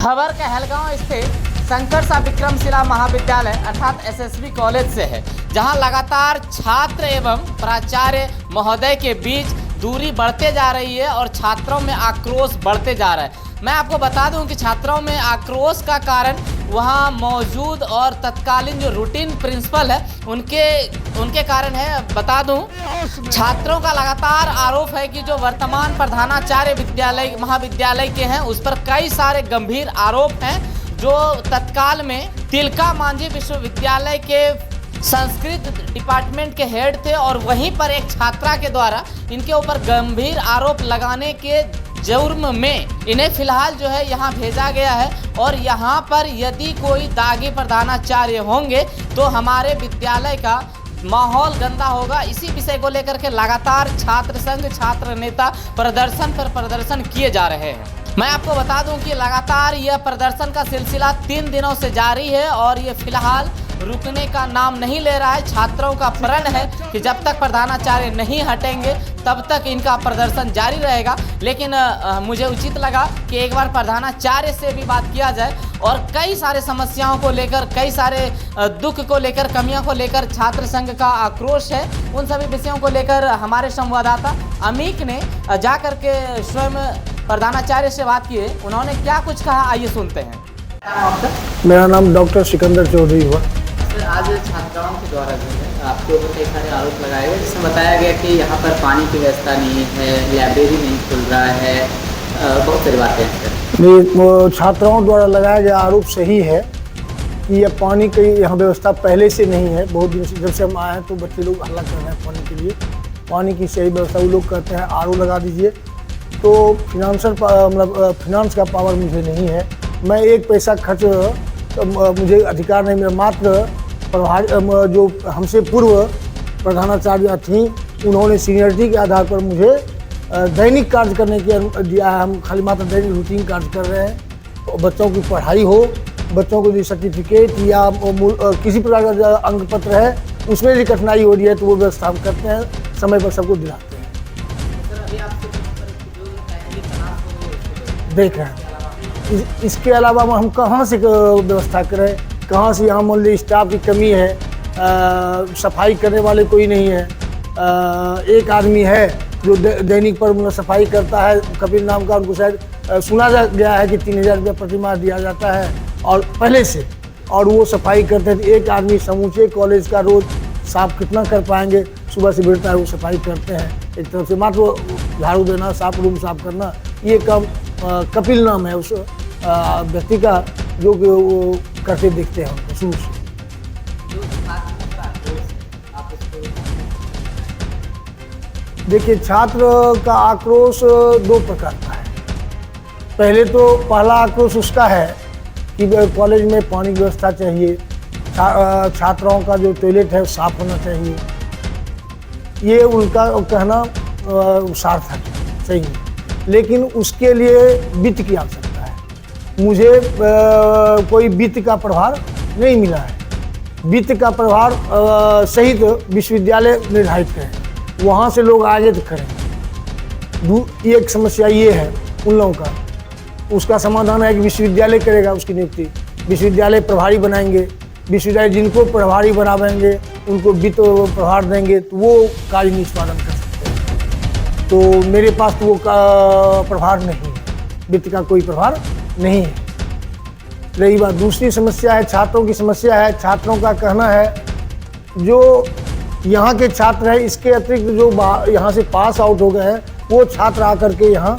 खबर कहलगांव स्थित शंकर सा विक्रमशिला महाविद्यालय अर्थात एसएसबी कॉलेज से है, जहां लगातार छात्र एवं प्राचार्य महोदय के बीच दूरी बढ़ते जा रही है और छात्रों में आक्रोश बढ़ते जा रहा है। मैं आपको बता दूं कि छात्रों में आक्रोश का कारण वहां मौजूद और तत्कालीन जो रूटीन प्रिंसिपल है उनके कारण है। बता दूं, छात्रों का लगातार आरोप है कि जो वर्तमान प्रधानाचार्य महाविद्यालय के हैं उस पर कई सारे गंभीर आरोप हैं, जो तत्काल में तिलका मांझी विश्वविद्यालय के संस्कृत डिपार्टमेंट के हेड थे और वहीं पर एक छात्रा के द्वारा इनके ऊपर गंभीर आरोप लगाने के जुर्म में इन्हें फिलहाल जो है यहाँ भेजा गया है। और यहाँ पर यदि कोई दागी प्रधानाचार्य होंगे तो हमारे विद्यालय का माहौल गंदा होगा। इसी विषय को लेकर के लगातार छात्र संघ छात्र नेता प्रदर्शन पर प्रदर्शन किए जा रहे हैं। मैं आपको बता दूं कि लगातार यह प्रदर्शन का सिलसिला 3 दिनों से जारी है और ये फिलहाल रुकने का नाम नहीं ले रहा है। छात्रों का प्रण है कि जब तक प्रधानाचार्य नहीं हटेंगे तब तक इनका प्रदर्शन जारी रहेगा। लेकिन मुझे उचित लगा कि एक बार प्रधानाचार्य से भी बात किया जाए और कई सारे समस्याओं को लेकर, कई सारे दुख को लेकर, कमियों को लेकर छात्र संघ का आक्रोश है। उन सभी विषयों को लेकर हमारे संवाददाता अमीक ने जा कर के स्वयं प्रधानाचार्य से बात की है। उन्होंने क्या कुछ कहा, आइए सुनते हैं। मेरा नाम डॉक्टर सिकंदर चौधरी हुआ। सर, आज छात्राओं के द्वारा जो है आपके ऊपर कई सारे आरोप लगाए गए, जिसमें बताया गया कि यहाँ पर पानी की व्यवस्था नहीं है, लाइब्रेरी नहीं खुल रहा है, बहुत सारी बातें हैं। नहीं, वो छात्राओं द्वारा लगाया गया आरोप सही है कि यह पानी की यहाँ व्यवस्था पहले से नहीं है। बहुत दिन से जब से हम आए हैं तो बच्चे लोग हल्ला कर रहे हैं पानी के लिए। पानी की सही व्यवस्था वो लोग कहते हैं आरओ लगा दीजिए। तो फिनांस का पावर मुझे नहीं है, मैं एक पैसा खर्च मुझे अधिकार नहीं मिला। मात्र जो हमसे पूर्व प्रधानाचार्य थीं उन्होंने सीनियरिटी के आधार पर मुझे दैनिक कार्य करने की दिया है। हम खाली मात्र दैनिक रूटीन कार्य कर रहे हैं। तो बच्चों की पढ़ाई हो, बच्चों को जो सर्टिफिकेट या किसी प्रकार का जो अंक पत्र है उसमें भी कठिनाई हो रही है तो वो व्यवस्था हम करते हैं, समय पर सबको दिलाते हैं। देख रहे हैं इसके अलावा हम कहाँ से व्यवस्था करें, कहाँ से यहाँ मान लीजिए स्टाफ की कमी है, सफाई करने वाले कोई नहीं है। एक आदमी है जो दैनिक पर सफाई करता है, कपिल नाम का, उनको शायद सुना गया है कि 3000 रुपया प्रतिमाह दिया जाता है और पहले से, और वो सफाई करते हैं। एक आदमी समूचे कॉलेज का रोज साफ कितना कर पाएंगे, सुबह से बैठता है वो सफाई करते हैं। एक तरफ से मात्र झाड़ू देना, साफ रूम साफ करना, ये काम कपिल नाम है उस व्यक्ति का, जो कि वो करते देखते हैं उनको शुरू से। देखिए, छात्र का आक्रोश 2 प्रकार का है। पहले तो पहला आक्रोश उसका है कि कॉलेज में पानी की व्यवस्था चाहिए, छात्राओं का जो टॉयलेट है साफ होना चाहिए। ये उनका कहना सार्थक है, सही है, लेकिन उसके लिए वित्त की आवश्यकता है। मुझे कोई वित्त का प्रभार नहीं मिला है। वित्त का प्रभार सहित विश्वविद्यालय निर्धारित करें, वहाँ से लोग आगे तो करें। एक समस्या ये है उन लोगों का, उसका समाधान है कि विश्वविद्यालय करेगा उसकी नियुक्ति, विश्वविद्यालय प्रभारी बनाएंगे, विश्वविद्यालय जिनको प्रभारी बनावेंगे उनको वित्त प्रभार देंगे तो वो कार्य निष्पादन कर सकते हैं। तो मेरे पास तो वो प्रभार नहीं है, वित्त का कोई प्रभार नहीं है। रही बात दूसरी समस्या है, छात्रों की समस्या है। छात्रों का कहना है जो यहाँ के छात्र हैं, इसके अतिरिक्त जो यहाँ से पास आउट हो गए हैं वो छात्र आकर के यहाँ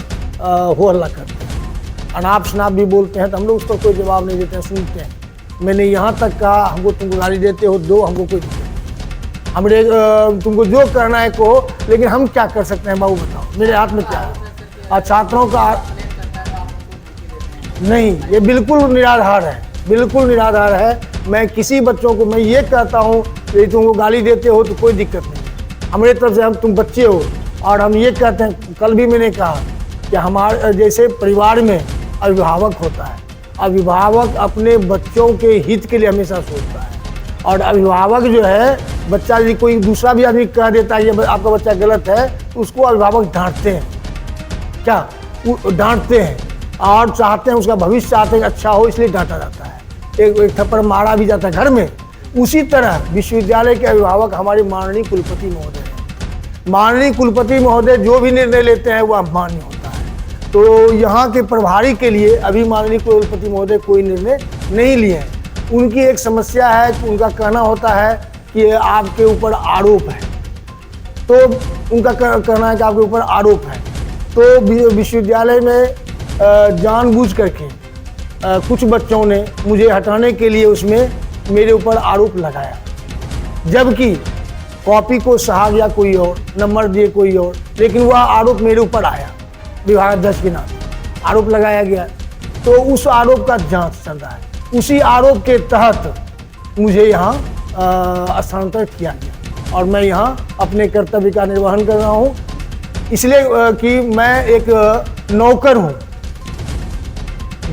हो हल्ला करते हैं, अनाप शनाप भी बोलते हैं। तो हम लोग उस पर कोई जवाब नहीं देते हैं, सुनते हैं। मैंने यहाँ तक कहा हमको तुमको गाली देते हो दो, हमको कोई दिक्कत नहीं, हमने तुमको जो करना है कहो, लेकिन हम क्या कर सकते हैं बाबू बताओ, मेरे हाथ में क्या है। और छात्रों का नहीं, ये बिल्कुल निराधार है, बिल्कुल निराधार है। मैं किसी बच्चों को मैं ये कहता हूँ कि तुमको गाली देते हो तो कोई दिक्कत नहीं, हमारे तरफ से हम तुम बच्चे हो। और हम ये कहते हैं, कल भी मैंने कहा कि हमारे जैसे परिवार में अभिभावक होता है, अभिभावक अपने बच्चों के हित के लिए हमेशा सोचता है। और अभिभावक जो है, बच्चा यदि कोई दूसरा भी आदमी कह देता है ये आपका बच्चा गलत है तो उसको अभिभावक डांटते हैं, क्या डांटते हैं। और चाहते हैं उसका भविष्य चाहते हैं अच्छा हो, इसलिए डांटा जाता है, एक थप्पड़ मारा भी जाता है घर में। उसी तरह विश्वविद्यालय के अभिभावक हमारे माननीय कुलपति महोदय हैं। माननीय कुलपति महोदय जो भी निर्णय लेते हैं वो मान्य होता है। तो यहाँ के प्रभारी के लिए अभी माननीय कुलपति महोदय कोई निर्णय नहीं लिए हैं। उनकी एक समस्या है कि उनका कहना होता है कि आपके ऊपर आरोप है, तो उनका कहना है कि आपके ऊपर आरोप है। तो विश्वविद्यालय में जानबूझ करके कुछ बच्चों ने मुझे हटाने के लिए उसमें मेरे ऊपर आरोप लगाया, जबकि कॉपी को सहा गया कोई और, नंबर दिए कोई और, लेकिन वह आरोप मेरे ऊपर आया, विभागाध्यक्ष के नाते आरोप लगाया गया। तो उस आरोप का जांच चल रहा है। उसी आरोप के तहत मुझे यहाँ स्थानांतरित किया गया और मैं यहाँ अपने कर्तव्य का निर्वहन कर रहा हूँ, इसलिए कि मैं एक नौकर हूँ।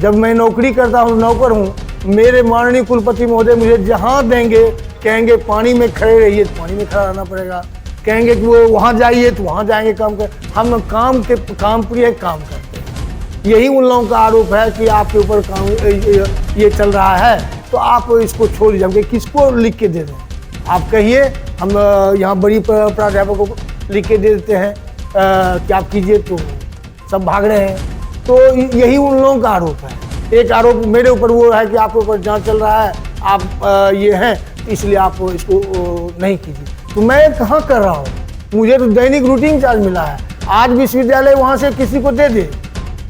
जब मैं नौकरी करता हूँ, नौकर हूँ, मेरे माननीय कुलपति महोदय मुझे जहाँ देंगे, कहेंगे पानी में खड़े रहिए तो पानी में खड़ा रहना पड़ेगा, कहेंगे कि वो वहाँ जाइए तो वहाँ जाएंगे काम कर। हम काम प्रिय काम करते हैं। यही उन लोगों का आरोप है कि आपके ऊपर काम ये चल रहा है, तो आप इसको छोड़ दीजिए। किसको लिख के दे दें आप कहिए, हम यहाँ बड़ी प्राध्यापकों को लिख के दे देते हैं कि आप कीजिए, तो सब भाग रहे हैं। तो यही उन लोगों का आरोप है। एक आरोप मेरे ऊपर वो है कि आपके ऊपर जांच चल रहा है, आप ये हैं, इसलिए आप इसको नहीं कीजिए। तो मैं कहाँ कर रहा हूँ? मुझे तो दैनिक रूटीन चार्ज मिला है। आज विश्वविद्यालय वहाँ से किसी को दे दे,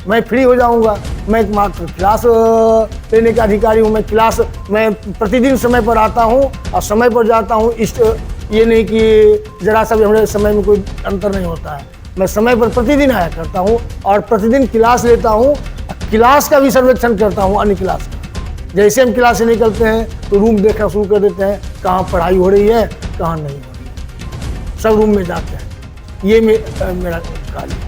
मैं फ्री हो जाऊँगा। मैं मात्र क्लास लेने का अधिकारी हूँ। मैं प्रतिदिन समय पर आता हूँ और समय पर जाता हूँ। ये नहीं कि जरा सा भी हमारे समय में कोई अंतर नहीं होता है। मैं समय पर प्रतिदिन आया करता हूँ और प्रतिदिन क्लास लेता हूँ। क्लास का भी सर्वेक्षण करता हूँ, अन्य क्लास का। जैसे हम क्लास से निकलते हैं तो रूम देखना शुरू कर देते हैं, कहाँ पढ़ाई हो रही है, कहाँ नहीं हो रही है, सब रूम में जाते हैं। ये मेरा कार्य है।